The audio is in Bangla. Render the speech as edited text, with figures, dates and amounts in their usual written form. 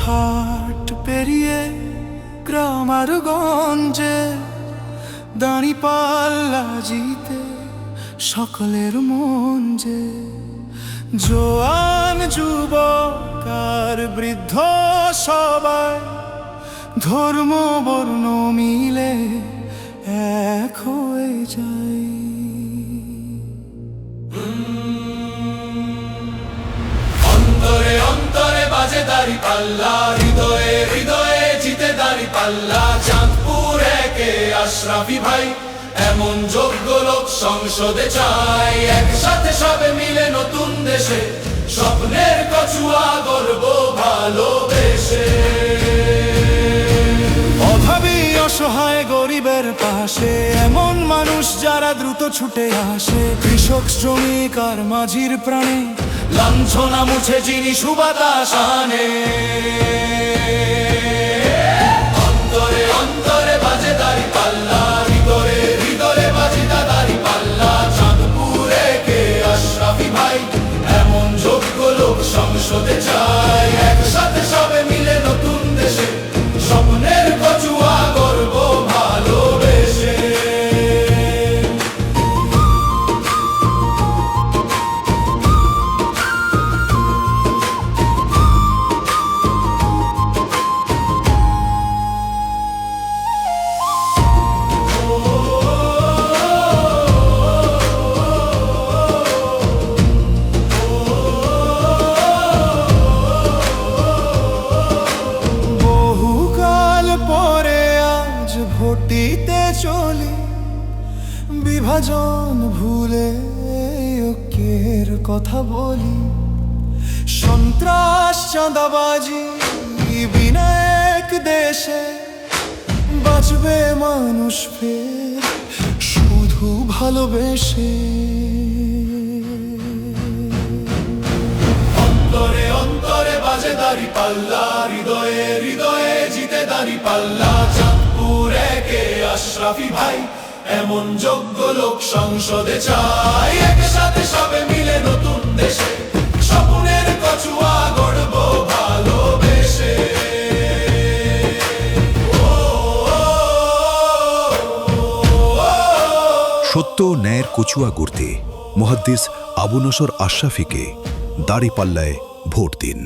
হাট পেরিয়ে গ্রাম আর গঞ্জে দাঁড়িপাল্লা জিতে সকলের মন যে জোয়ান যুবক আর বৃদ্ধ সবাই ধর্ম বর্ণ মিলে এক হয়ে যায়। অন্তরে অন্তরে বাজে দাঁড়িপাল্লা, হৃদয়ে হৃদয়ে জিতে দাঁড়িপাল্লা। চাঁদপুর একে আশরাফি ভাই এমন যোগ্য লোক সংসদে চাই। একসাথে সবে মিলে নতুন দেশে স্বপ্নের কচুয়া গর্ব ভালোবেসে। অভাবী অসহায় গরিবের পাশে এমন মানুষ যারা দ্রুত ছুটে আসে। কৃষক শ্রমিক আর মাঝির প্রাণে লাঞ্ছনা মুছে যিনি সুবাতাস আনে। অন্তরে অন্তরে বাজে দাঁড়িপাল্লা, হৃদয়ে হৃদয়ে বাজে দাঁড়িপাল্লা। চাঁদপুর একে আশরাফি ভাই এমন যোগ্য লোক সংসদে চাই। একসাথে সবে মিলে নতুন দেশে স্বপ্নের কচুয়া গর্ব ভালোবেসে। ভোটিতে চলি বিভাজন ভুলে ঐক্যের কথা বলি। সন্ত্রাস চাঁদাবাজি বিনা এক দেশে বাঁচবে মানুষ ফের শুধু ভালোবেসে। অন্তরে অন্তরে বাজে দাঁড়িপাল্লা, হৃদয়ে হৃদয়ে জিতে দাঁড়িপাল্লা। চাঁদপুর একে আশরাফি ভাই এমন যোগ্য লোক সংসদে চাই। একসাথে সবে মিলে নতুন দেশে স্বপ্নের কচুয়া গড়ব ভালোবেসে। সত্য ও ন্যায়ের কচুয়া গড়তে মুহাদ্দিস আবু নসর আশরাফিকে দাঁড়িপাল্লায় ভোট দিন।